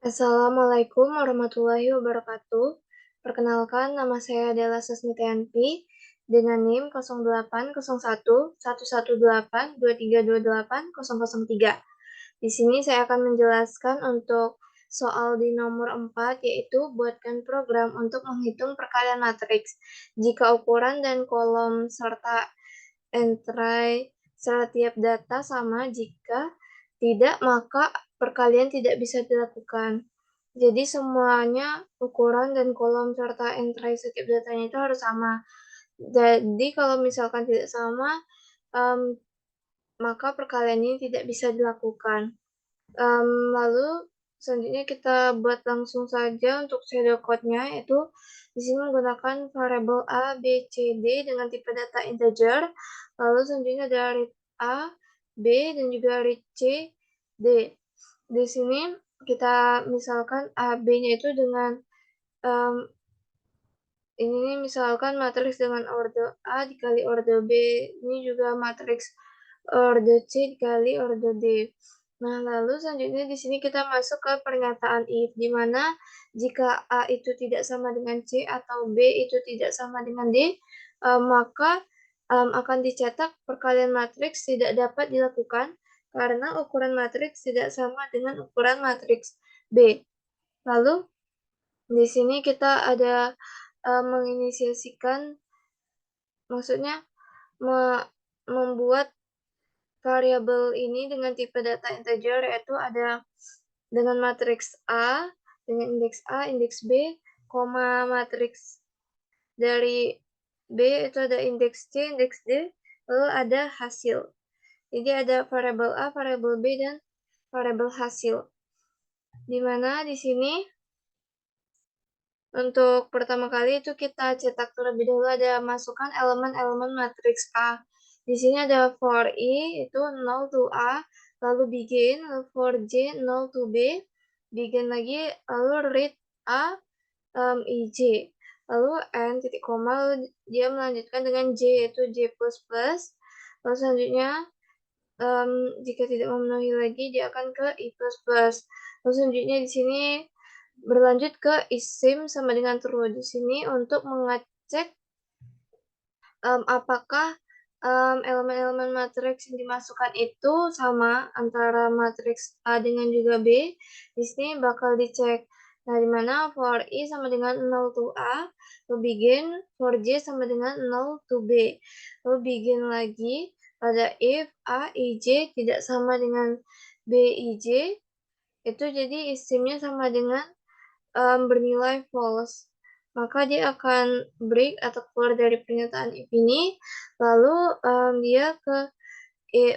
Assalamualaikum warahmatullahi wabarakatuh. Perkenalkan, nama saya adalah Sasmitayanti dengan NIM 0801118232380003. Di sini saya akan menjelaskan untuk soal di nomor 4, yaitu buatkan program untuk menghitung perkalian matriks jika ukuran dan kolom serta entry setiap data sama. Jika tidak, maka perkalian tidak bisa dilakukan. Jadi semuanya ukuran dan kolom serta entry setiap datanya itu harus sama. Jadi kalau misalkan tidak sama, maka perkalian ini tidak bisa dilakukan. Lalu selanjutnya kita buat langsung saja untuk pseudocode-nya, yaitu di sini menggunakan variabel A, B, C, D dengan tipe data integer. Lalu selanjutnya ada read A, B, dan juga read C, D. Di sini kita misalkan A, B-nya itu dengan ini misalkan matriks dengan orde A dikali orde B, ini juga matriks orde C dikali orde D. Nah, lalu selanjutnya di sini kita masuk ke pernyataan if, di mana jika A itu tidak sama dengan C atau B itu tidak sama dengan D, maka akan dicetak perkalian matriks tidak dapat dilakukan karena ukuran matriks tidak sama dengan ukuran matriks B. Lalu di sini kita ada menginisiasikan, maksudnya membuat variabel ini dengan tipe data integer, yaitu ada dengan matriks A, dengan indeks A, indeks B, koma matriks dari B itu ada indeks C, indeks D, lalu ada hasil. Jadi ada variabel A, variabel B, dan variabel hasil. Dimana di sini untuk pertama kali itu kita cetak terlebih dahulu, ada masukkan elemen-elemen matriks A. Di sini ada for I itu 0 to A, lalu begin, lalu for J 0 to B, begin lagi, lalu read A, IJ, lalu N titik koma, lalu dia melanjutkan dengan J yaitu J++, lalu selanjutnya jika tidak memenuhi lagi dia akan ke I++. Lalu selanjutnya di sini berlanjut ke isim sama dengan true. Di sini untuk mengecek apakah elemen-elemen matriks yang dimasukkan itu sama antara matriks A dengan juga B. Di sini bakal dicek. Nah, dimana for I sama dengan 0 to A, lalu begin, for J sama dengan 0 to B. Lalu begin lagi, pada if A, IJ tidak sama dengan B, IJ, itu jadi isimnya sama dengan bernilai false, maka dia akan break atau keluar dari pernyataan if ini, lalu dia ke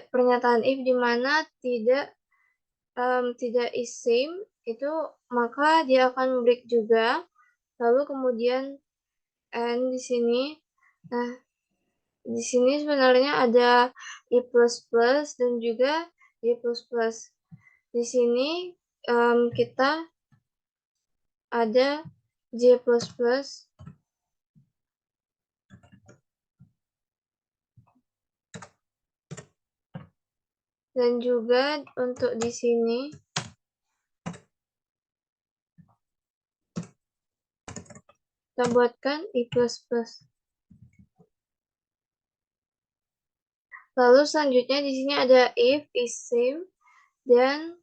pernyataan if di mana tidak isim itu, maka dia akan break juga, lalu kemudian and di sini. Nah, di sini sebenarnya ada i++ dan juga i++. Di sini kita ada J++, dan juga untuk di sini kita buatkan I++. Lalu selanjutnya di sini ada if, isim, dan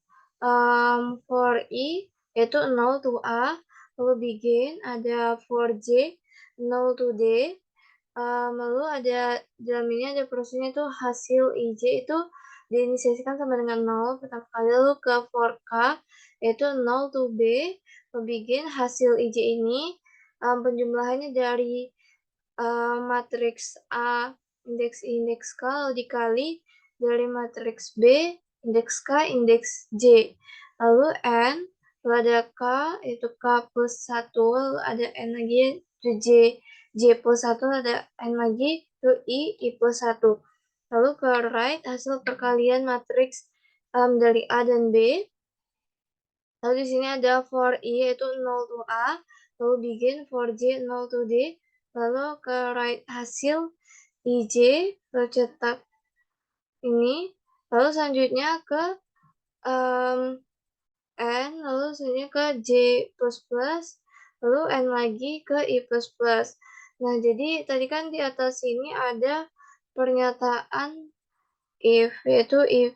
for I yaitu 0 to A, lalu begin, ada for J 0 to D, lalu ada dalam ini ada prosesnya itu hasil IJ itu diinisiasikan sama dengan 0 pertama kali, lalu ke for K yaitu 0 to B, lalu begin, hasil IJ ini penjumlahannya dari matriks A indeks I indeks K lalu dikali dari matriks B indeks K indeks J, lalu N, lalu ada K yaitu K plus 1, lalu ada N lagi itu J plus 1, ada N lagi itu I plus 1, lalu ke right hasil perkalian matriks dari A dan B. Lalu di sini ada for I yaitu 0 to A, lalu begin for J 0 to D, lalu ke right hasil IJ, lalu cetak ini, lalu selanjutnya ke N, lalu selanjutnya ke J++, lalu N lagi ke I++. Nah, jadi tadi kan di atas sini ada pernyataan if, yaitu if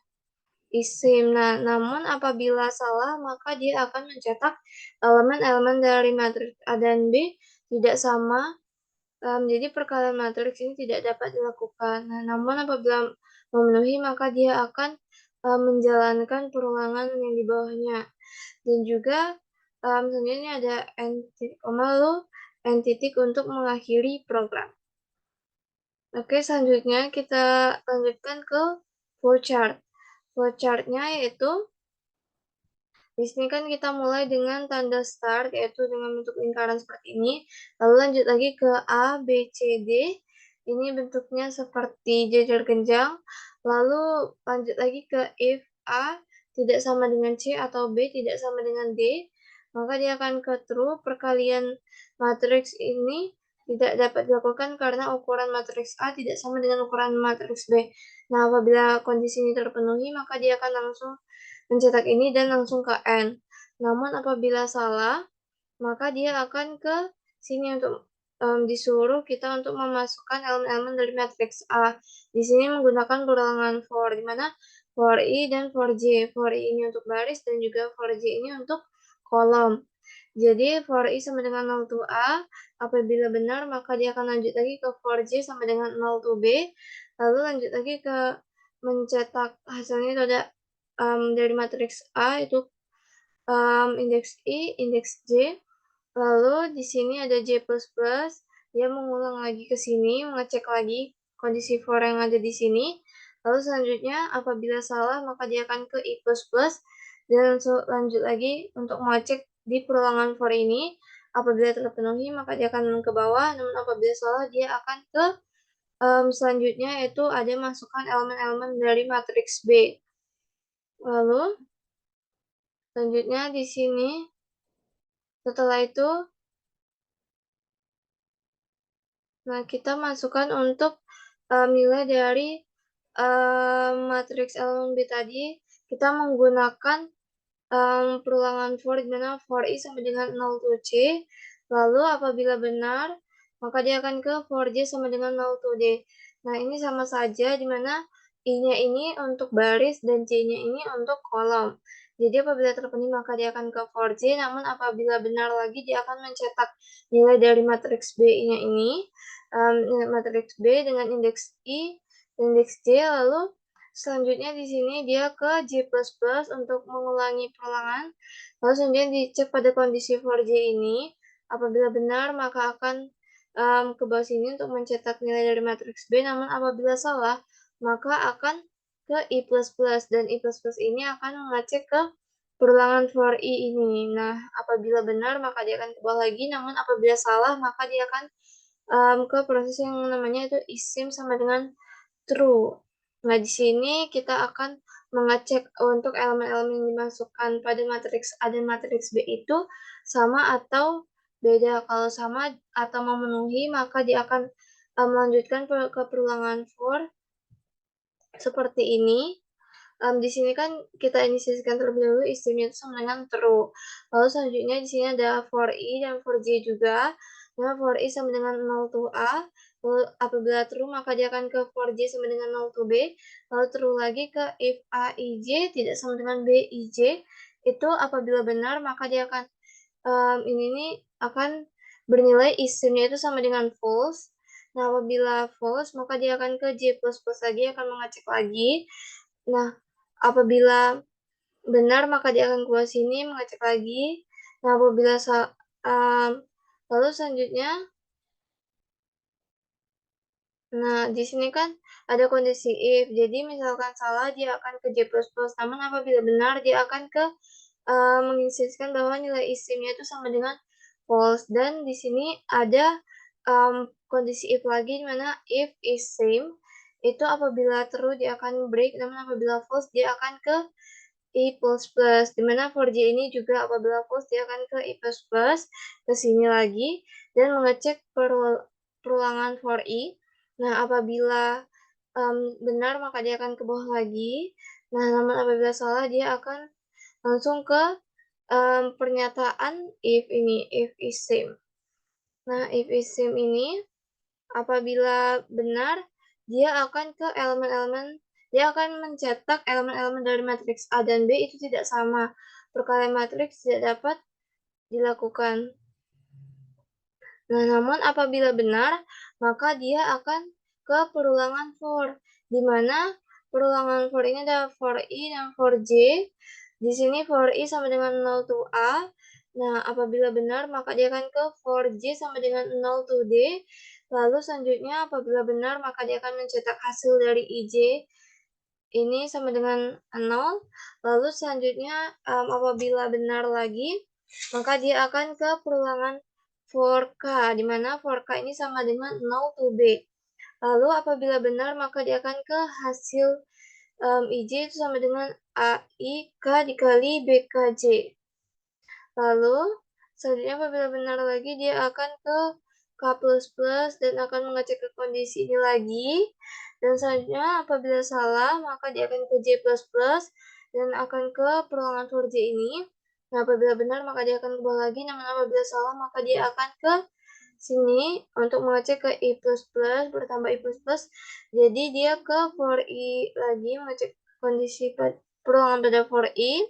isim. Nah, namun apabila salah, maka dia akan mencetak elemen-elemen dari matriks A dan B tidak sama. Jadi perkalian matriks ini tidak dapat dilakukan. Nah, namun apabila memenuhi, maka dia akan menjalankan perulangan yang di bawahnya. Dan juga selanjutnya ada n titik koma lalu n titik untuk mengakhiri program. Oke, selanjutnya kita lanjutkan ke flowchart. Flowchart-nya yaitu di sini kan kita mulai dengan tanda start, yaitu dengan bentuk lingkaran seperti ini. Lalu lanjut lagi ke A, B, C, D. Ini bentuknya seperti jajar genjang. Lalu lanjut lagi ke if A tidak sama dengan C atau B tidak sama dengan D, maka dia akan ke true. Perkalian matriks ini tidak dapat dilakukan karena ukuran matriks A tidak sama dengan ukuran matriks B. Nah, apabila kondisi ini terpenuhi, maka dia akan langsung mencetak ini dan langsung ke N. Namun apabila salah, maka dia akan ke sini untuk disuruh kita untuk memasukkan elemen-elemen dari matriks A. Di sini menggunakan perulangan for, di mana for I dan for J. For I ini untuk baris dan juga for J ini untuk kolom. Jadi for I sama dengan 0 to A, apabila benar maka dia akan lanjut lagi ke for J sama dengan 0 to B, lalu lanjut lagi ke mencetak hasilnya itu ada dari matriks A itu indeks I, indeks J, lalu di sini ada J++, dia mengulang lagi ke sini, mengecek lagi kondisi for yang ada di sini, lalu selanjutnya apabila salah maka dia akan ke I++, dan lanjut lagi untuk mengecek di perulangan for ini, apabila terpenuhi maka dia akan ke bawah, namun apabila salah dia akan ke selanjutnya yaitu ada masukkan elemen-elemen dari matriks B. Lalu selanjutnya di sini setelah itu nah kita masukkan untuk nilai dari matriks elemen B tadi kita menggunakan perulangan for di mana for I sama dengan 0 to C. Lalu apabila benar maka dia akan ke for J sama dengan 0 to D. Nah, ini sama saja di mana I-nya ini untuk baris dan C-nya ini untuk kolom. Jadi apabila terpenuhi maka dia akan ke for J, namun apabila benar lagi dia akan mencetak nilai dari matriks B-nya ini, matriks B dengan indeks I, indeks J, lalu selanjutnya di sini dia ke J++ untuk mengulangi perulangan. Lalu selanjutnya dicek pada kondisi for J ini. Apabila benar maka akan ke bawah sini untuk mencetak nilai dari matriks B. Namun apabila salah maka akan ke I++ dan I++ ini akan mengecek ke perulangan for I ini. Nah, apabila benar maka dia akan ke bawah lagi. Namun apabila salah maka dia akan ke proses yang namanya itu isim sama dengan true. Nah, di sini kita akan mengecek untuk elemen-elemen yang dimasukkan pada matriks A dan matriks B itu sama atau beda. Kalau sama atau memenuhi, maka dia akan melanjutkan ke perulangan for seperti ini. Di sini kan kita inisiasikan terlebih dahulu isimnya itu sama dengan true. Lalu selanjutnya di sini ada for I dan for J juga. Nah, for I sama dengan 0 to A. Lalu apabila true maka dia akan ke for J sama dengan 0 to B. Lalu true lagi ke if A I J tidak sama dengan B I J. Itu apabila benar maka dia akan ini nih akan bernilai isimnya itu sama dengan false. Nah, apabila false maka dia akan ke J++ lagi akan mengecek lagi. Nah, apabila benar maka dia akan keluar sini mengecek lagi. Nah, apabila lalu selanjutnya nah di sini kan ada kondisi if. Jadi misalkan salah dia akan ke J++, namun apabila benar dia akan ke menginstruksikan bahwa nilai isimnya itu sama dengan false. Dan di sini ada kondisi if lagi di mana if is same itu apabila true dia akan break, namun apabila false dia akan ke I++, dimana for J ini juga apabila false dia akan ke I++, ke sini lagi, dan mengecek perulangan for I. Nah, apabila benar maka dia akan ke bawah lagi. Nah, namun apabila salah dia akan langsung ke pernyataan if ini, if is same. Nah, if is same ini apabila benar, dia akan mencetak elemen-elemen dari matriks A dan B itu tidak sama. Perkalian matriks tidak dapat dilakukan. Nah, namun apabila benar, maka dia akan ke perulangan for, di mana perulangan for ini ada for I dan for J. Di sini for I sama dengan 0 to A. Nah, apabila benar, maka dia akan ke for J sama dengan 0 to D. Lalu selanjutnya, apabila benar, maka dia akan mencetak hasil dari IJ ini sama dengan 0. Lalu selanjutnya, apabila benar lagi, maka dia akan ke perulangan for K, di mana for K ini sama dengan 0 to B. Lalu apabila benar, maka dia akan ke hasil IJ itu sama dengan AIK dikali BKJ. Lalu, selanjutnya apabila benar lagi, dia akan ke K++ dan akan mengecek ke kondisi ini lagi. Dan selanjutnya, apabila salah, maka dia akan ke J++ dan akan ke perulangan for J ini. Nah, apabila benar, maka dia akan ke bawah lagi. Namun apabila salah, maka dia akan ke sini untuk mengecek ke I++, bertambah I++. Jadi, dia ke for I lagi, mengecek kondisi perulangan pada for I.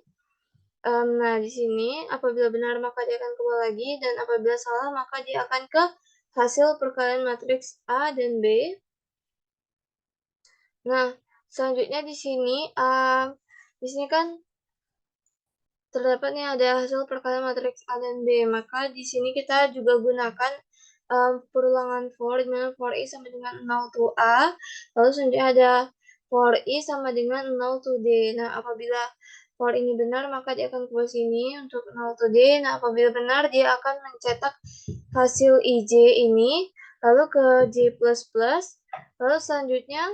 Nah, di sini apabila benar maka dia akan ke bawah lagi, dan apabila salah maka dia akan ke hasil perkalian matriks A dan B. Nah, selanjutnya di sini kan terdapat nih ada hasil perkalian matriks A dan B. Maka di sini kita juga gunakan perulangan for, di mana for I sama dengan 0 to A. Lalu selanjutnya ada for I sama dengan 0 to D. Nah, apabila for ini benar, maka dia akan ke sini untuk 0 to D. Nah, apabila benar, dia akan mencetak hasil IJ ini, lalu ke J++. Lalu selanjutnya,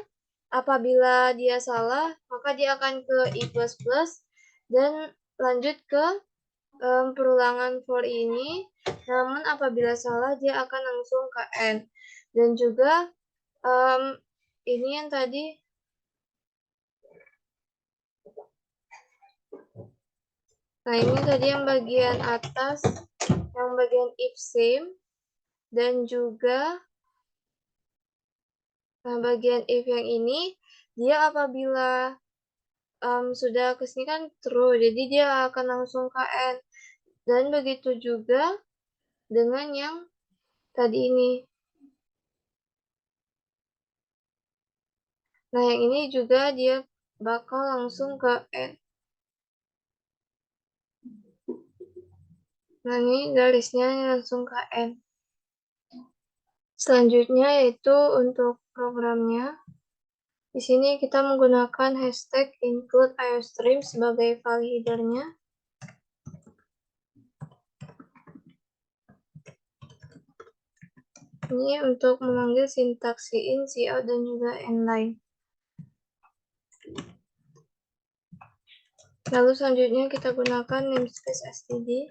apabila dia salah, maka dia akan ke I++, dan lanjut ke perulangan for ini. Namun apabila salah, dia akan langsung ke N. Dan juga ini yang tadi nah, ini tadi yang bagian atas, yang bagian if same, dan juga bagian if yang ini, dia apabila sudah kesini kan true, jadi dia akan langsung ke N. Dan begitu juga dengan yang tadi ini. Nah, yang ini juga dia bakal langsung ke N. Nah, ini garisnya langsung ke N. Selanjutnya yaitu untuk programnya. Di sini kita menggunakan hashtag include IOStream sebagai validatornya. Ini untuk memanggil sintaks in, cout, dan juga inline. Lalu selanjutnya kita gunakan namespace std.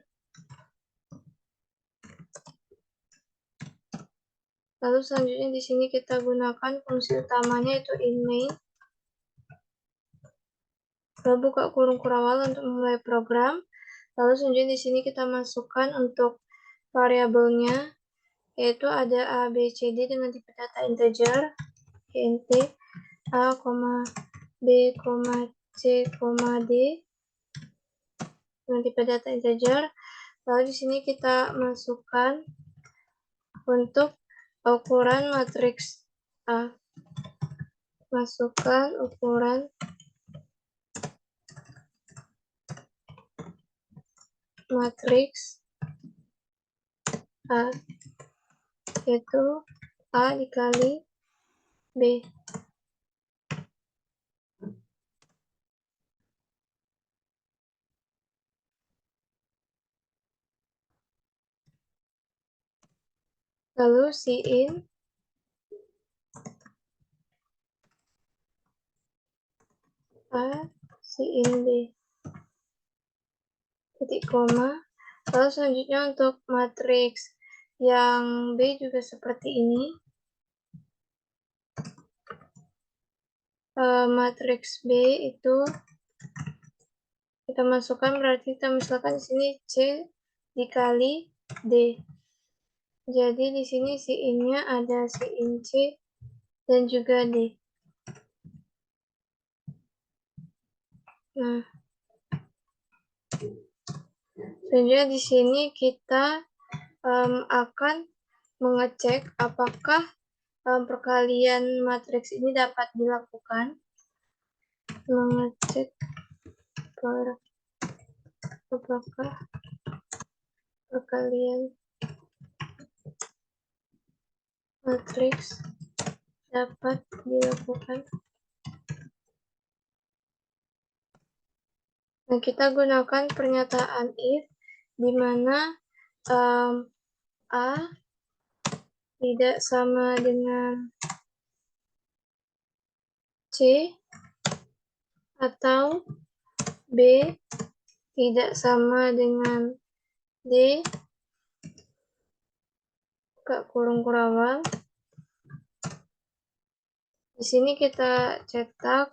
Lalu selanjutnya di sini kita gunakan fungsi utamanya yaitu inMain. Lalu buka kurung kurawal untuk memulai program. Lalu selanjutnya di sini kita masukkan untuk variabelnya, yaitu ada A, B, C, D dengan tipe data integer, int A, B, C, D dengan tipe data integer. Lalu di sini kita masukkan untuk ukuran matriks A. Masukkan ukuran matriks A, yaitu A dikali B. Lalu cin A, cin B. Titik koma. Lalu selanjutnya untuk matriks yang B juga seperti ini. Matriks B itu kita masukkan, berarti kita misalkan di sini C dikali D. Jadi di sini si I-nya ada si in C dan juga D. Nah, selanjutnya di sini kita akan mengecek apakah perkalian matriks ini dapat dilakukan. Mengecek apakah perkalian matriks dapat dilakukan. Nah, kita gunakan pernyataan if di mana A tidak sama dengan C atau B tidak sama dengan D, buka kurung kurawal. Di sini kita cetak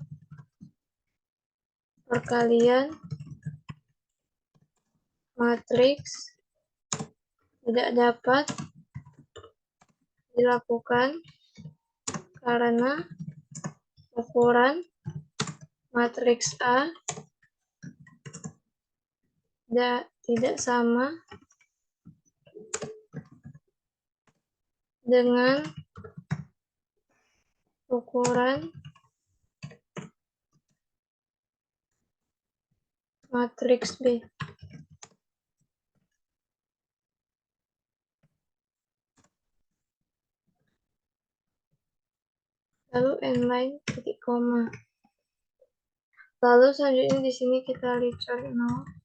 perkalian matriks tidak dapat dilakukan karena ukuran matriks A tidak sama dengan ukuran matriks B. Lalu n-line titik koma. Lalu selanjutnya di sini kita return 0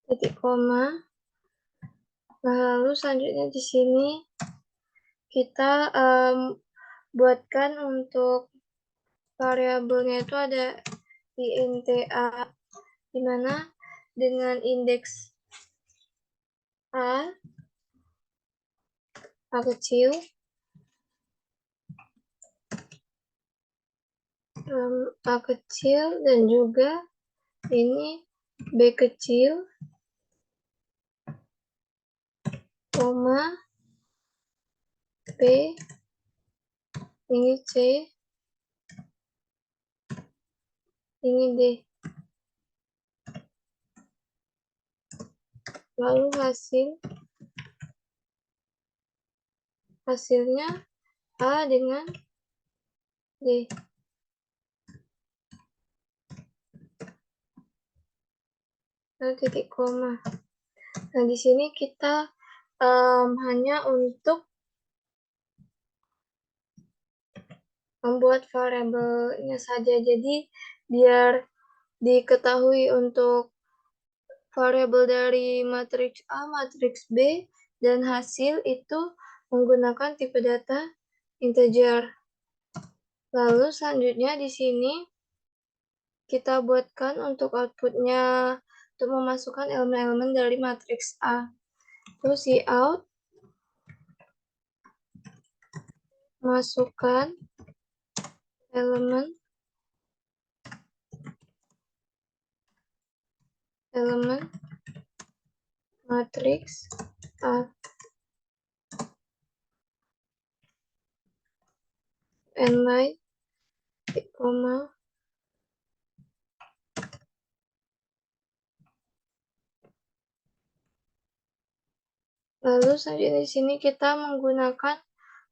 titik koma. Nah, lalu selanjutnya di sini kita buatkan untuk variabelnya itu ada int A, di mana dengan indeks A kecil, A kecil dan juga ini B kecil, koma, B, ini C, ini D. Lalu hasilnya A dengan D. Lalu titik koma. Nah, di sini kita hanya untuk membuat variabelnya saja. Jadi biar diketahui untuk variabel dari matriks A, matriks B, dan hasil itu menggunakan tipe data integer. Lalu selanjutnya di sini kita buatkan untuk outputnya untuk memasukkan elemen-elemen dari matriks A. Terus cout masukkan elemen matriks A. N-line, koma, lalu selanjutnya di sini kita menggunakan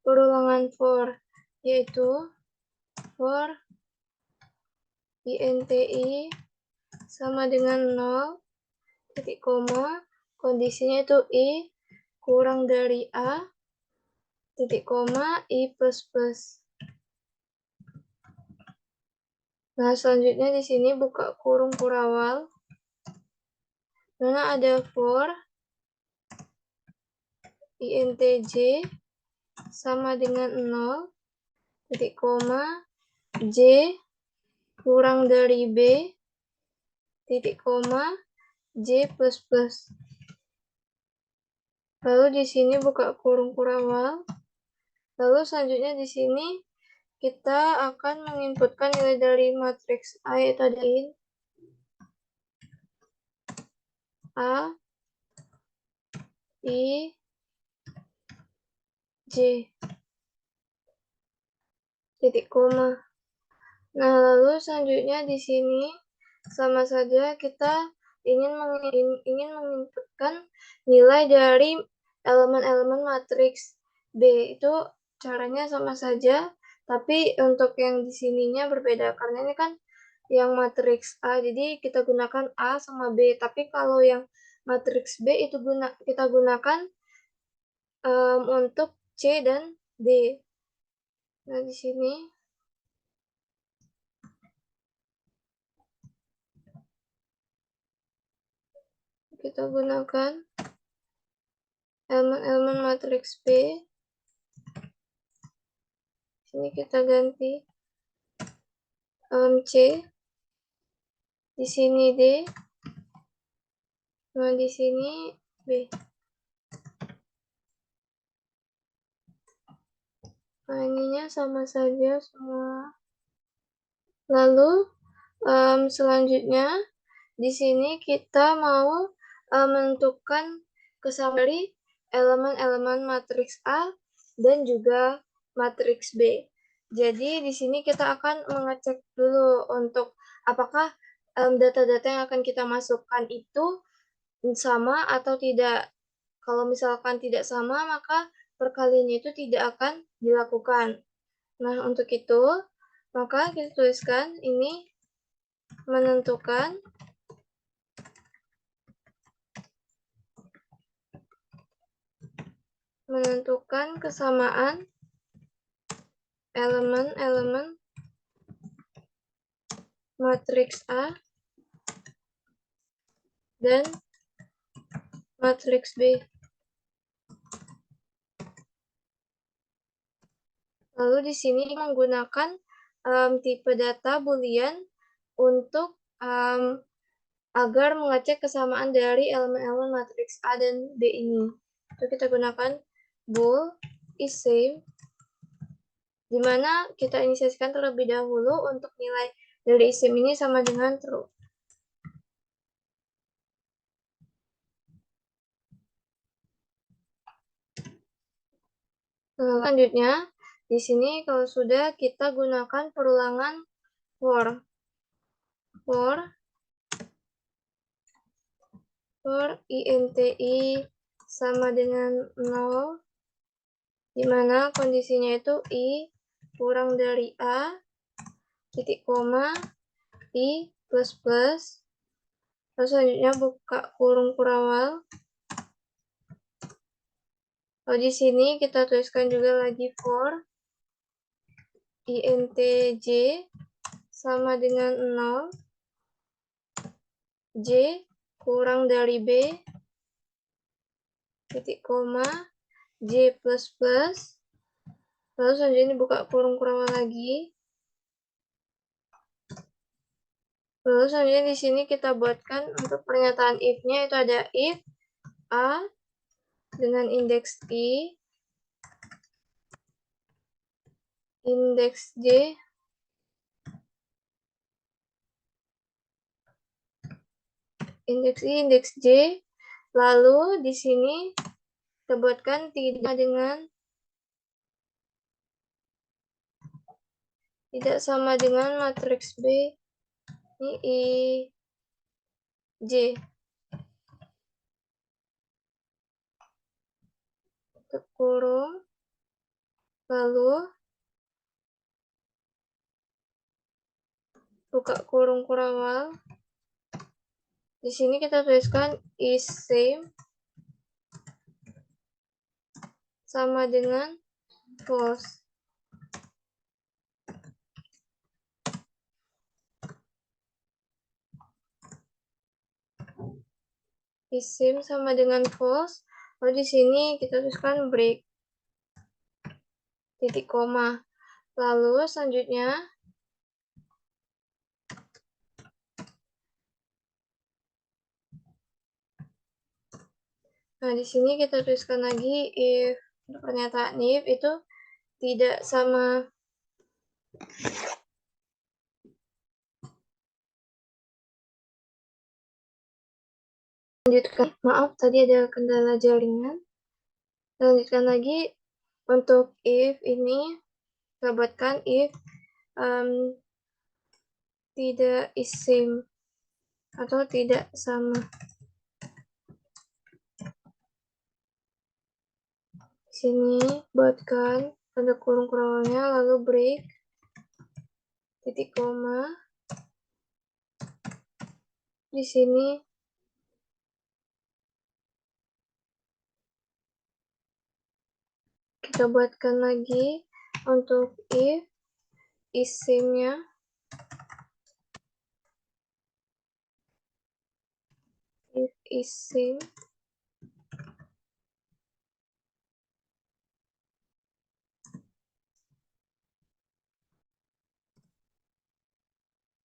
perulangan for, yaitu for inti sama dengan 0, titik koma, kondisinya itu I kurang dari A, titik koma, I plus plus. Nah, selanjutnya di sini buka kurung kurawal, mana ada for intj sama dengan 0, titik koma, J kurang dari B, titik koma, J plus plus. Lalu di sini buka kurung kurawal. Lalu selanjutnya di sini kita akan menginputkan nilai dari matriks A, yaitu ada in A, I, J, titik koma. Nah, lalu selanjutnya di sini sama saja kita ingin menginputkan nilai dari elemen-elemen matriks B. Itu caranya sama saja, tapi untuk yang di sininya berbeda karena ini kan yang matriks A, jadi kita gunakan A sama B. Tapi kalau yang matriks B itu kita gunakan untuk C dan D. Nah, di sini kita gunakan elemen-elemen matriks B. Sini kita ganti C, di sini D, nah di sini B. Nah, ininya sama saja semua. Lalu selanjutnya di sini kita mau menentukan kesamaan dari elemen-elemen matriks A dan juga matriks B. Jadi di sini kita akan mengecek dulu untuk apakah data-data yang akan kita masukkan itu sama atau tidak. Kalau misalkan tidak sama, maka perkaliannya itu tidak akan dilakukan. Nah, untuk itu, maka kita tuliskan ini menentukan kesamaan elemen-elemen matriks A dan matriks B. Lalu di sini menggunakan tipe data boolean untuk agar mengecek kesamaan dari elemen-elemen matriks A dan B ini. Itu kita gunakan bool is same, di mana kita inisiasikan terlebih dahulu untuk nilai dari isim ini sama dengan true. Selanjutnya, di sini kalau sudah kita gunakan perulangan for INTI sama dengan 0, di mana kondisinya itu I kurang dari A, titik koma, I plus plus, terus selanjutnya buka kurung kurawal. Lalu di sini kita tuliskan juga lagi for INTJ sama dengan 0, J kurang dari B, titik koma, J plus plus, lalu selanjutnya buka kurung kurawal lagi. Lalu selanjutnya di sini kita buatkan untuk pernyataan if-nya itu ada if A dengan indeks I, indeks J, indeks I, indeks J. Lalu di sini kita buatkan tidak sama dengan matriks B. Ini I, J. Tutup kurung. Lalu buka kurung kurawal. Di sini kita tuliskan is same sama dengan false. Is same sama dengan false. Lalu di sini kita tuliskan break, titik koma. Lalu selanjutnya nah di sini kita tuliskan lagi if pernyataan if itu tidak sama Lanjutkan, maaf tadi ada kendala jaringan. Lanjutkan lagi untuk if ini, kita buatkan if tidak is same atau tidak sama. Sini buatkan tanda kurung kurangnya, lalu break, titik koma. Di sini kita buatkan lagi untuk if is same-nya. If is same.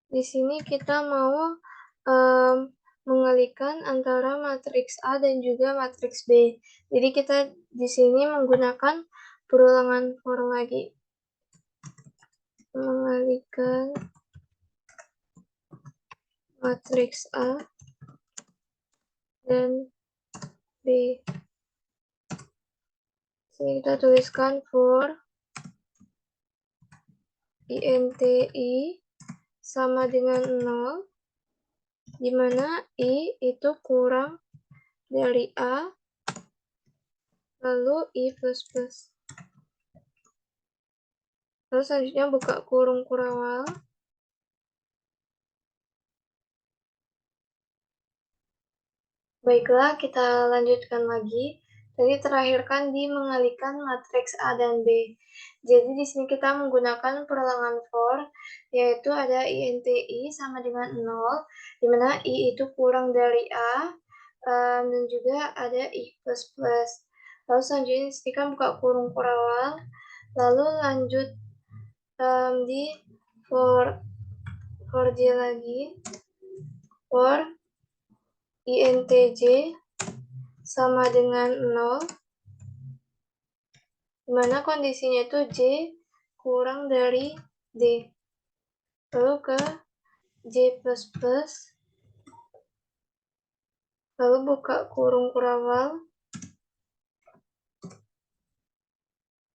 Di sini kita mau mengalihkan antara matriks A dan juga matriks B. Jadi kita di sini menggunakan perulangan for lagi. Mengalihkan matriks A dan B. Sini kita tuliskan for INTI sama dengan 0, di mana I itu kurang dari A, lalu I plus plus. Lalu selanjutnya buka kurung kurawal. Baiklah, kita lanjutkan lagi. Tadi terakhir kan di mengalihkan matriks A dan B. Jadi di sini kita menggunakan perulangan for, yaitu ada INTI sama dengan 0, di mana I itu kurang dari A, dan juga ada I plus plus. Lalu selanjutnya di sini kan buka kurung kurawal, lalu lanjut di for J lagi, for INTJ sama dengan 0, dimana kondisinya itu J kurang dari D. Lalu ke J plus plus, lalu buka kurung kurawal.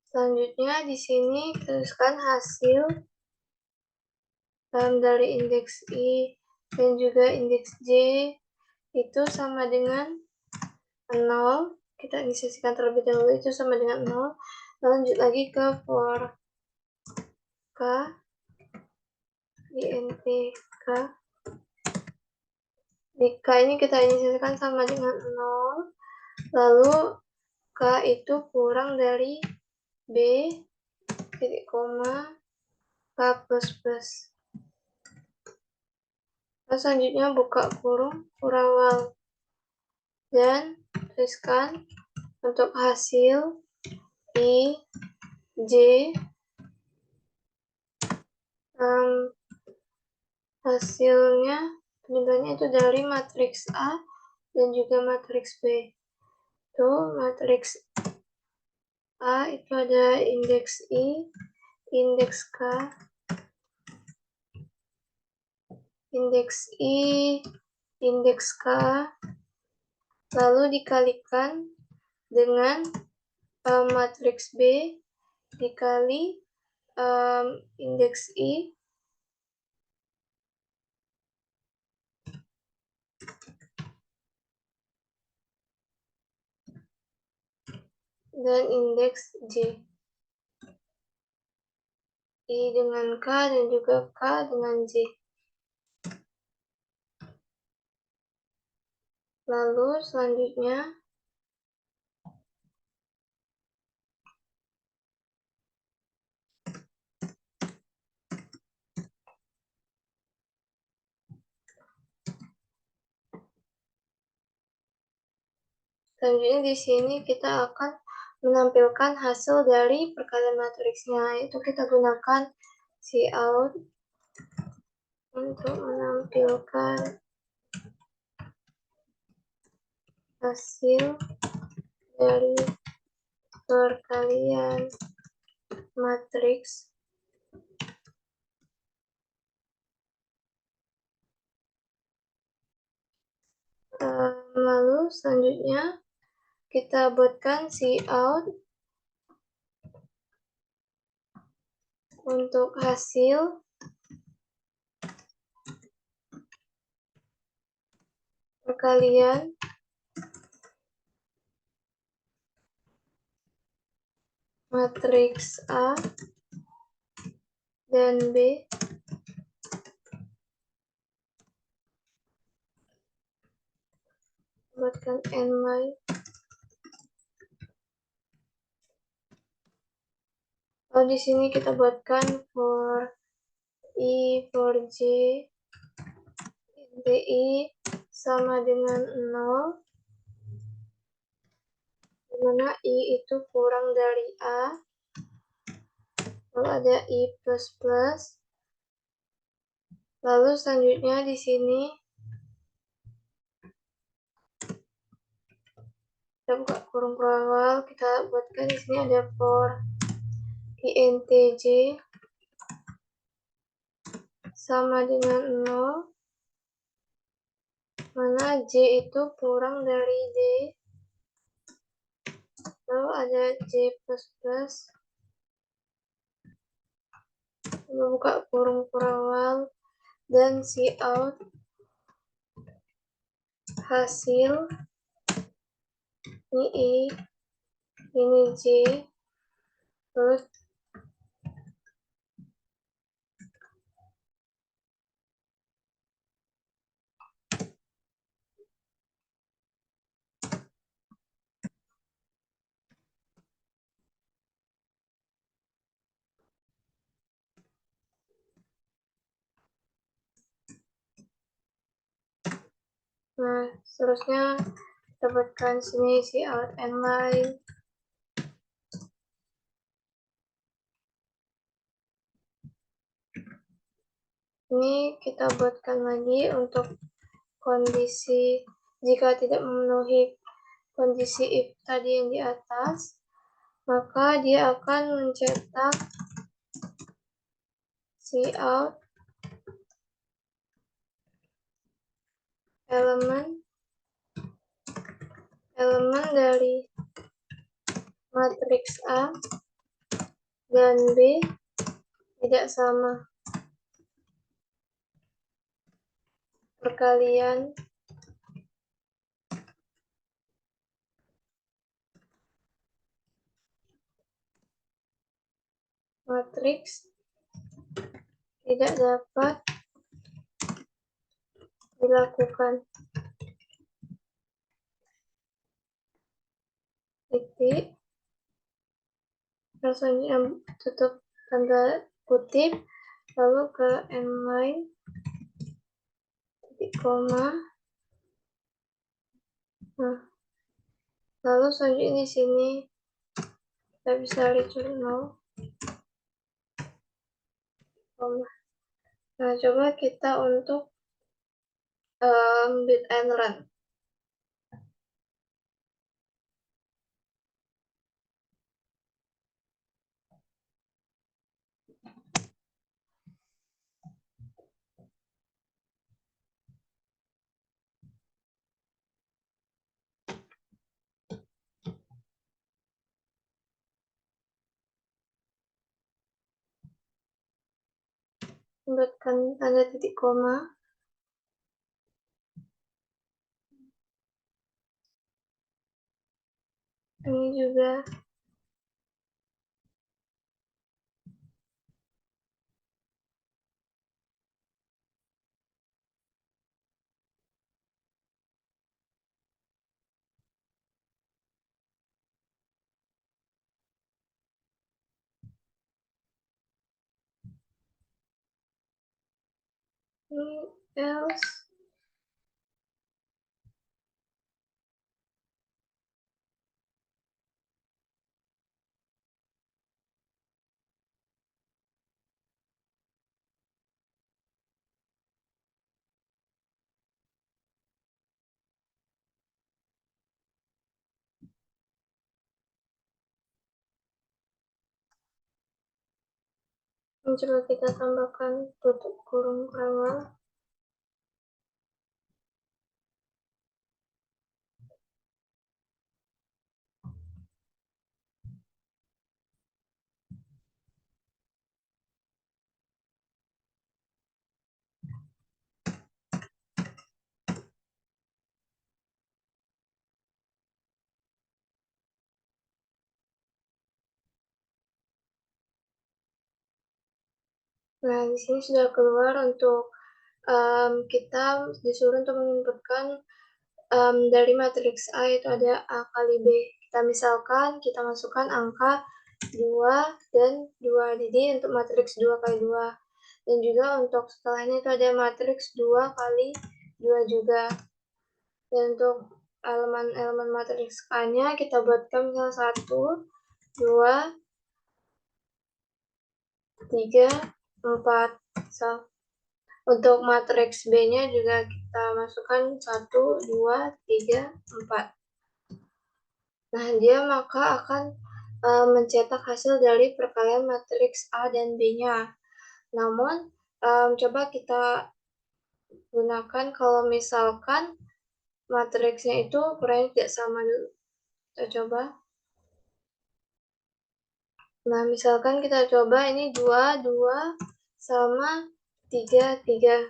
Selanjutnya di sini kita tuliskan hasil dari indeks I dan juga indeks J itu sama dengan 0. Kita inisiasikan terlebih dahulu, itu sama dengan 0. Lanjut lagi ke for K, INT K. Di K ini kita inisiasikan sama dengan 0. Lalu K itu kurang dari B, titik koma, K plus plus. Lalu selanjutnya buka kurung kurawal. Dan tuliskan untuk hasil I, J, hasilnya penyebabnya itu dari matriks A dan juga matriks B. Itu matriks A itu ada indeks I, indeks K, indeks I, indeks K, lalu dikalikan dengan matriks B dikali indeks I dan indeks J. I dengan K dan juga K dengan J. Lalu selanjutnya di sini kita akan menampilkan hasil dari perkalian matriksnya, yaitu kita gunakan cout untuk menampilkan hasil dari perkalian matriks Lalu selanjutnya kita buatkan cout untuk hasil perkalian matriks A dan B buatkan n line. Lalu di sini kita buatkan for i for j di sama dengan 0, dimana i itu kurang dari a. Lalu ada i plus plus. Lalu selanjutnya di sini kita buka kurung awal, kita buatkan di sini ada for intj sama dengan 0, mana j itu kurang dari d. Lalu ada j plus plus. Lalu buka kurung awal dan cout hasil ini i, ini j, terus nah seterusnya kita buatkan sini cout n line. Ini kita buatkan lagi untuk kondisi jika tidak memenuhi kondisi if tadi yang di atas, maka dia akan mencetak cout elemen dari matriks A dan B tidak sama. Perkalian matriks tidak dapat dilakukan. Titik. Terus selanjutnya tutup tanda kutip, lalu ke n line, titik koma. Nah, lalu selanjutnya di sini kita bisa return 0, koma. Nah, coba kita untuk bit and run. Buatkan tanda titik koma. Ini juga ini else. Ini coba kita tambahkan tutup kurung awal. Nah, di sini sudah keluar untuk, kita disuruh untuk menginputkan, dari matriks A itu ada A kali B. Kita misalkan kita masukkan angka 2 dan 2, jadi untuk matriks 2 kali 2. Dan juga untuk setelahnya itu ada matriks 2 kali 2 juga. Dan untuk elemen-elemen matriks A-nya kita buatkan misalnya 1, 2, 3, 4. Untuk matriks B-nya juga kita masukkan 1, 2, 3, 4. Nah, dia maka akan mencetak hasil dari perkalian matriks A dan B-nya. Namun, coba kita gunakan kalau misalkan matriksnya itu ukurannya tidak sama dulu. Kita coba. Nah, misalkan kita coba ini 2, 2 sama 3, 3.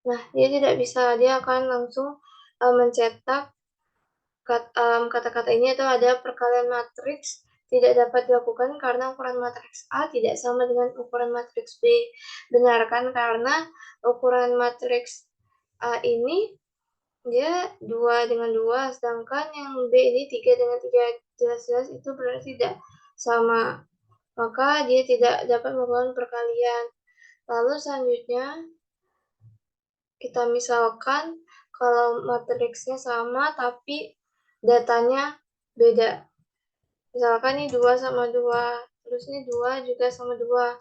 Nah, dia tidak bisa, dia akan langsung mencetak kata-kata ini itu ada perkalian matriks tidak dapat dilakukan karena ukuran matriks A tidak sama dengan ukuran matriks B. Benar kan? Karena ukuran matriks A ini dia 2 dengan 2, sedangkan yang B ini 3 dengan 3. Jelas-jelas itu berarti tidak sama. Maka dia tidak dapat melakukan perkalian. Lalu selanjutnya kita misalkan kalau matriksnya sama tapi datanya beda. Misalkan ini 2 sama 2, terus ini 2 juga sama 2.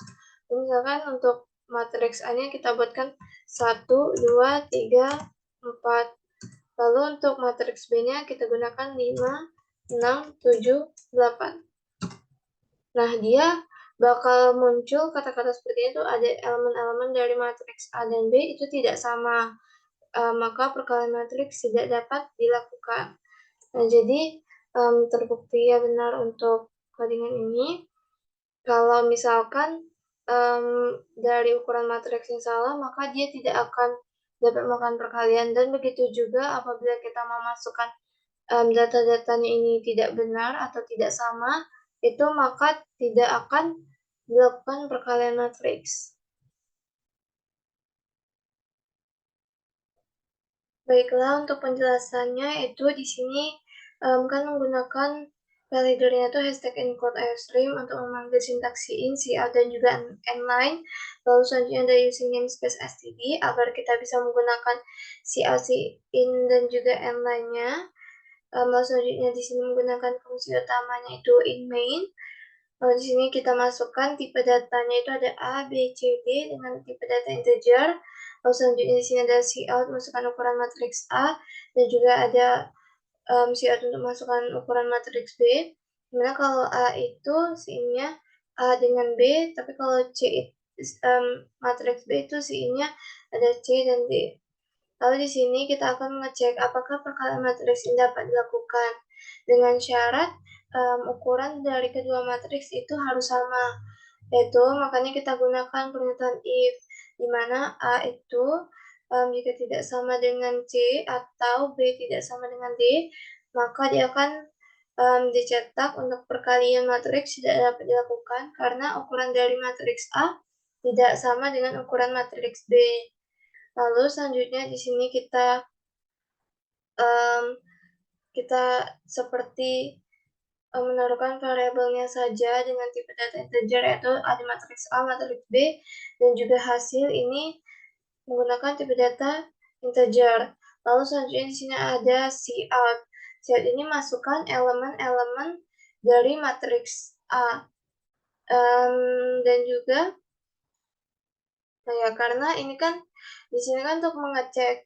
Misalkan untuk matriks A-nya kita buatkan 1, 2, 3, 4. Lalu untuk matriks B-nya kita gunakan 5, 6, 7, 8. Nah, dia bakal muncul kata-kata seperti itu, ada elemen-elemen dari matriks A dan B itu tidak sama. Maka perkalian matriks tidak dapat dilakukan. Nah, jadi terbukti ya benar untuk codingan ini. Kalau misalkan dari ukuran matriks yang salah, maka dia tidak akan dapat melakukan perkalian. Dan begitu juga apabila kita memasukkan data-datanya ini tidak benar atau tidak sama, itu maka tidak akan dilakukan perkalian matriks. Baiklah, untuk penjelasannya itu di sini kan menggunakan validatornya itu hashtag encode iostream untuk memanggil sintaks in, cout, dan juga nline. Lalu selanjutnya ada using namespace std agar kita bisa menggunakan cout, in, dan juga nline-nya. Lalu selanjutnya di sini menggunakan fungsi utamanya itu in main. Lalu di sini kita masukkan tipe datanya itu ada A, B, C, D dengan tipe data integer. Lalu selanjutnya di sini ada cout, masukkan ukuran matriks A, dan juga ada cout untuk masukkan ukuran matriks B. Dimana kalau A itu C-nya A dengan B, tapi kalau matriks B itu C-nya ada C dan D. Lalu di sini kita akan mengecek apakah perkalian matriks ini dapat dilakukan dengan syarat ukuran dari kedua matriks itu harus sama. Yaitu makanya kita gunakan pernyataan if, di mana A itu jika tidak sama dengan C atau B tidak sama dengan D, maka dia akan dicetak untuk perkalian matriks tidak dapat dilakukan karena ukuran dari matriks A tidak sama dengan ukuran matriks B. Lalu selanjutnya di sini kita kita seperti menaruhkan variabelnya saja dengan tipe data integer yaitu ada matriks A, matriks B, dan juga hasil ini menggunakan tipe data integer. Lalu selanjutnya di sini ada cout. Cout ini masukkan elemen-elemen dari matriks A. Dan juga nah ya karena ini kan di sini kan untuk mengecek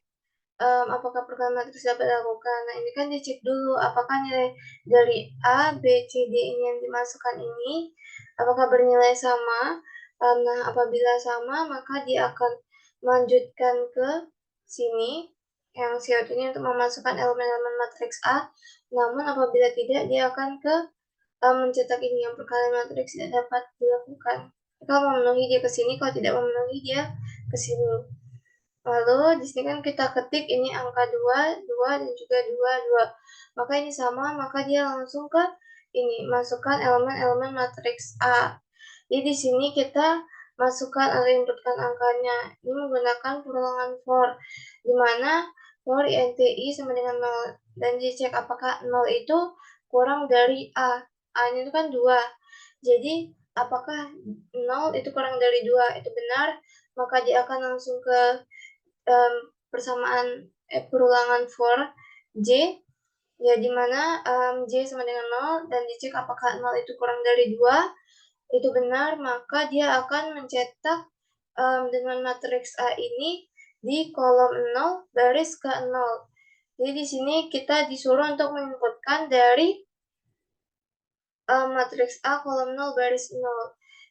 apakah perkalian matriks dapat dilakukan. Nah, ini kan dicek dulu apakah nilai dari A, B, C, D ini yang dimasukkan ini apakah bernilai sama. Nah, apabila sama, maka dia akan melanjutkan ke sini yang cout ini untuk memasukkan elemen-elemen matriks A. Namun apabila tidak, dia akan ke mencetak ini yang perkalian matriks tidak dapat dilakukan. Kalau memenuhi dia ke sini, kalau tidak memenuhi dia ke sini. Lalu di sini kan kita ketik ini angka 2, 2 dan juga 2, 2. Maka ini sama, maka dia langsung ke ini, masukkan elemen-elemen matriks A. Jadi di sini kita masukkan atau inputkan angkanya. Ini menggunakan perulangan for, di mana for INTI sama dengan 0, dan dicek apakah 0 itu kurang dari A. A-nya itu kan 2. Jadi, apakah 0 itu kurang dari 2 itu benar, maka dia akan langsung ke persamaan perulangan for J, ya dimana J sama dengan 0, dan dicek apakah 0 itu kurang dari 2, itu benar, maka dia akan mencetak dengan matriks A ini di kolom 0 baris ke 0. Jadi di sini kita disuruh untuk menginputkan dari matriks A kolom 0 baris 0.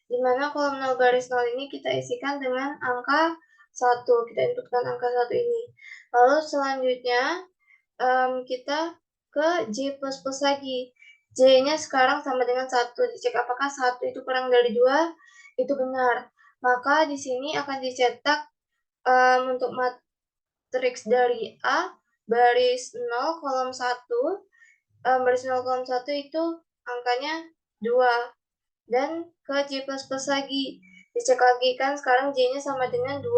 Di mana kolom 0 baris 0 ini kita isikan dengan angka 1. Kita inputkan angka 1 ini. Lalu selanjutnya kita ke J++ lagi. J-nya sekarang sama dengan 1. Dicek apakah 1 itu kurang dari 2, itu benar. Maka di sini akan dicetak untuk matriks dari A, baris 0, kolom 1. Baris 0, kolom 1 itu angkanya 2. Dan ke J++ lagi. Dicek lagi, kan sekarang J-nya sama dengan 2.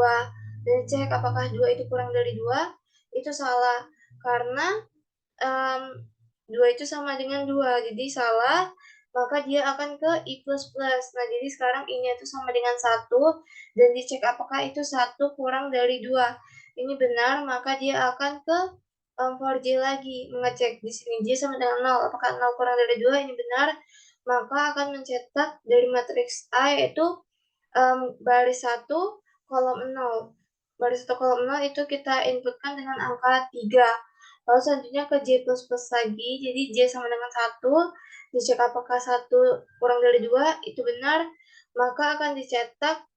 Dan dicek apakah 2 itu kurang dari 2, itu salah. Karena 2 itu sama dengan 2, jadi salah, maka dia akan ke I++. Nah, jadi sekarang I-nya itu sama dengan 1, dan dicek apakah itu 1 kurang dari 2. Ini benar, maka dia akan ke for J lagi, mengecek di sini J sama dengan 0, apakah 0 kurang dari 2, ini benar, maka akan mencetak dari matriks A yaitu baris 1, kolom 0. Baris 1, kolom 0 itu kita inputkan dengan angka 3. Lalu selanjutnya ke J++ lagi, jadi J sama dengan 1, dicek apakah 1 kurang dari 2, itu benar, maka akan dicetak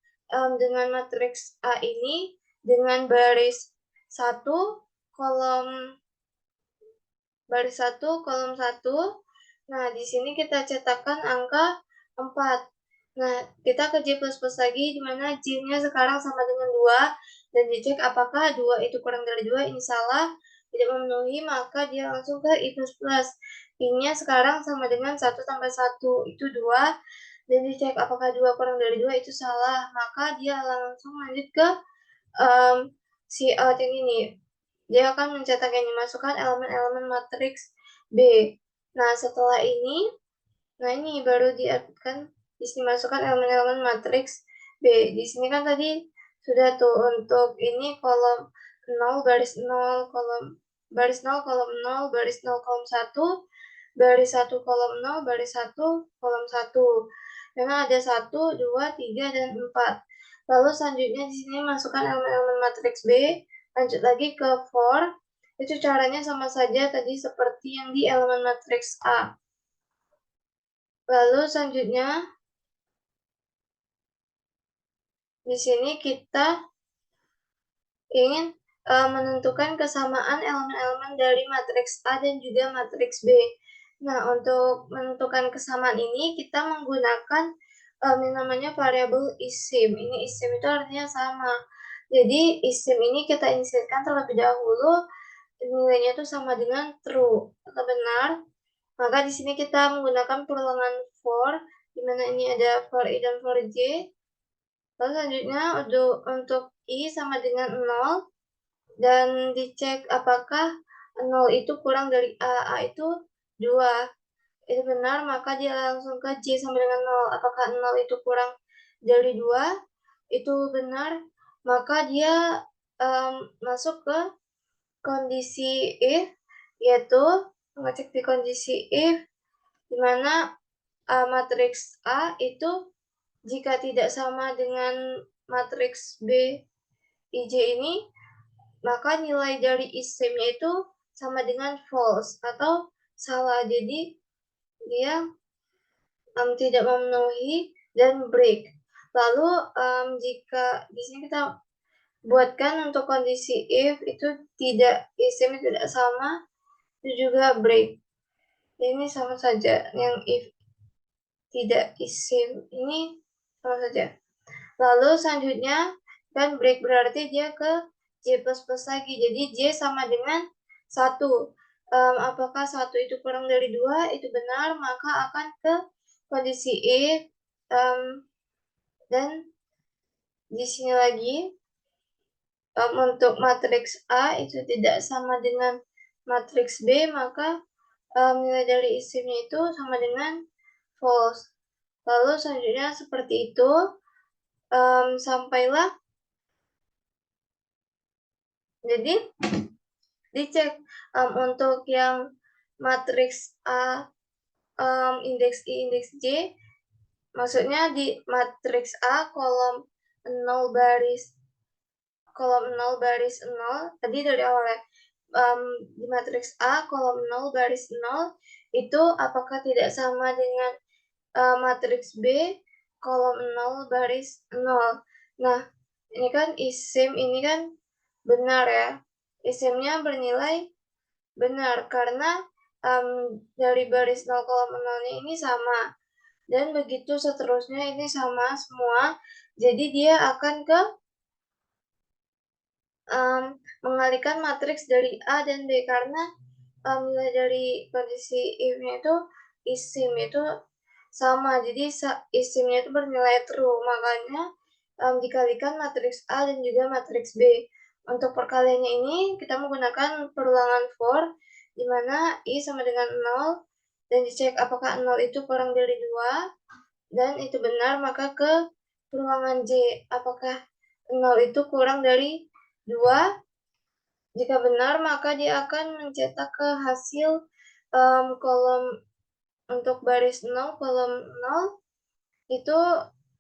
dengan matriks A ini dengan baris 1, kolom baris 1, kolom 1. Nah, di sini kita cetakkan angka 4. Nah, kita ke J++ lagi, di mana J-nya sekarang sama dengan 2, dan dicek apakah 2 itu kurang dari 2, ini salah, tidak memenuhi, maka dia langsung ke I++. I-nya sekarang sama dengan 1 tambah 1, itu 2, dan dicek apakah 2 kurang dari 2, itu salah, maka dia langsung lanjut ke si out yang ini. Dia akan mencetak yang dimasukkan elemen-elemen matriks B. Nah, setelah ini, nah ini baru diartikan di sini masukkan elemen-elemen matriks B. Di sini kan tadi sudah tuh untuk ini kolom 0 baris 0 kolom baris 0 kolom 0 baris 0 kolom 1 baris 1 kolom 0 baris 1 kolom 1. Memang ada 1, 2, 3 dan 4. Lalu selanjutnya di sini masukkan elemen-elemen matriks B. Lanjut lagi ke for. Itu caranya sama saja tadi seperti yang di elemen matriks A. Lalu selanjutnya di sini kita ingin menentukan kesamaan elemen-elemen dari matriks A dan juga matriks B. Nah, untuk menentukan kesamaan ini kita menggunakan yang namanya variabel isim. Ini isim itu artinya sama. Jadi isim ini kita insert-kan terlebih dahulu nilainya itu sama dengan true atau benar. Maka di sini kita menggunakan perulangan for, di mana ini ada for I dan for J. Lalu selanjutnya untuk I sama dengan 0, dan dicek apakah 0 itu kurang dari A. A itu 2. Itu benar, maka dia langsung ke J sama dengan 0. Apakah 0 itu kurang dari 2? Itu benar, maka dia masuk ke kondisi if, yaitu mengecek di kondisi if, di mana matriks A itu jika tidak sama dengan matriks B, IJ ini, maka nilai dari isimnya itu sama dengan false atau salah. Jadi dia tidak memenuhi dan break. Lalu jika di sini kita buatkan untuk kondisi if itu tidak isimnya tidak sama, itu juga break. Ini sama saja, yang if tidak isim ini sama saja. Lalu selanjutnya kan break berarti dia ke J++ lagi. Jadi J sama dengan 1. Apakah 1 itu kurang dari 2? Itu benar, maka akan ke kondisi if dan di sini lagi, untuk matriks A itu tidak sama dengan matriks B, maka nilai dari isimnya itu sama dengan false. Lalu selanjutnya seperti itu, sampailah, jadi dicek untuk yang matriks A, indeks I, indeks J, maksudnya di matriks A kolom 0 baris 0, tadi dari awalnya, di matriks A kolom 0 baris 0 itu apakah tidak sama dengan matriks B kolom 0 baris 0. Nah, ini kan isim ini kan benar ya. Isimnya bernilai benar karena dari baris 0 kolom 0-nya ini sama. Dan begitu seterusnya ini sama semua. Jadi dia akan ke mengalihkan matriks dari A dan B karena nilai dari kondisi if-nya itu isim itu sama. Jadi isimnya itu bernilai true. Makanya dikalikan matriks A dan juga matriks B. Untuk perkaliannya ini kita menggunakan perulangan for, di mana I sama dengan 0, dan dicek apakah 0 itu kurang dari 2, dan itu benar, maka ke perulangan J, apakah 0 itu kurang dari 2. Jika benar, maka dia akan mencetak ke hasil kolom untuk baris 0, kolom 0, itu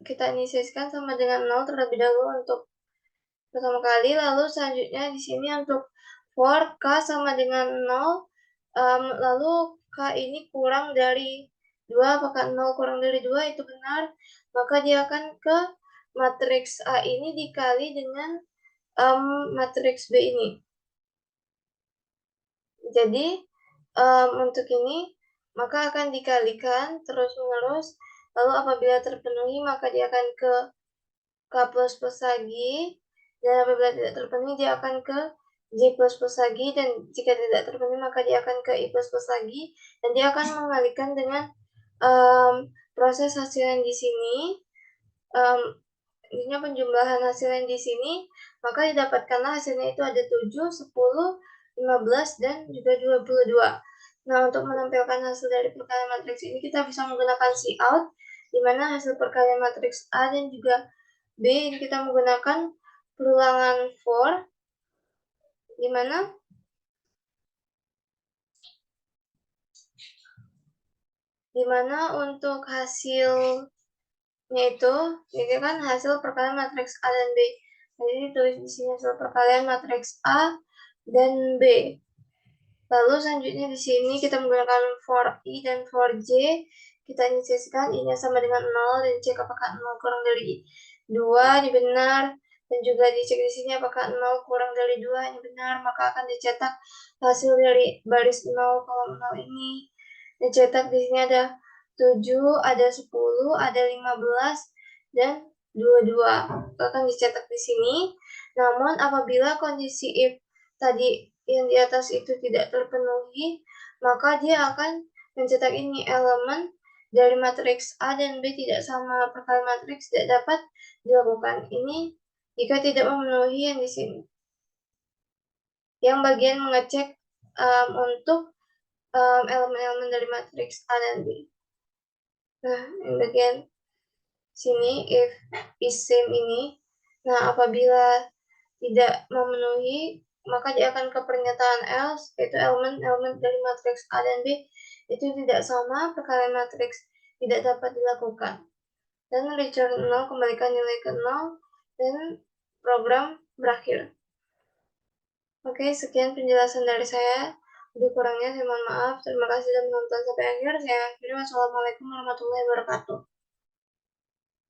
kita inisiasikan sama dengan 0 terlebih dahulu untuk pertama kali, lalu selanjutnya di sini untuk for K sama dengan 0, lalu K ini kurang dari 2, apakah 0 kurang dari 2 itu benar, maka dia akan ke matriks A ini dikali dengan matriks B ini. Jadi untuk ini maka akan dikalikan terus-menerus, lalu apabila terpenuhi maka dia akan ke K++ lagi, dan apabila tidak terpenuhi dia akan ke J++ lagi, dan jika tidak terpenuhi maka dia akan ke I++ lagi, dan dia akan mengalihkan dengan proses hasil yang di sini, intinya penjumlahan hasil yang di sini, maka didapatkanlah hasilnya itu ada 7, 10, 15, dan juga 22. Nah, untuk menampilkan hasil dari perkalian matriks ini kita bisa menggunakan cout, di mana hasil perkalian matriks A dan juga B ini kita menggunakan perulangan for, di mana untuk hasilnya itu, ini kan hasil perkalian matriks A dan B. Jadi ditulis di sini hasil perkalian matriks A dan B. Lalu selanjutnya di sini kita menggunakan for I dan for J. Kita inisiasikan I-nya sama dengan 0 dan cek apakah 0 kurang dari 2, ini benar. Dan juga dicek di sini apakah 0 kurang dari 2, ini benar. Maka akan dicetak hasil dari baris 0 kolom 0 ini. Dicetak di sini ada 7, ada 10, ada 15, dan 22. Akan dicetak di sini. Namun apabila kondisi if tadi yang di atas itu tidak terpenuhi, maka dia akan mencetak ini elemen dari matriks A dan B tidak sama, perkalian matriks tidak dapat dilakukan. Ini jika tidak memenuhi yang di sini. Yang bagian mengecek untuk elemen-elemen dari matriks A dan B. Nah, yang bagian sini if isim ini. Nah, apabila tidak memenuhi, maka dia akan ke pernyataan else, yaitu elemen-elemen dari matriks A dan B itu tidak sama, perkalian matriks tidak dapat dilakukan. Dan return 0, kembalikan nilai ke 0, dan program berakhir. Oke, sekian penjelasan dari saya. Lebih kurangnya saya mohon maaf. Terima kasih sudah menonton sampai akhir. Saya akhiri. Wassalamualaikum warahmatullahi wabarakatuh.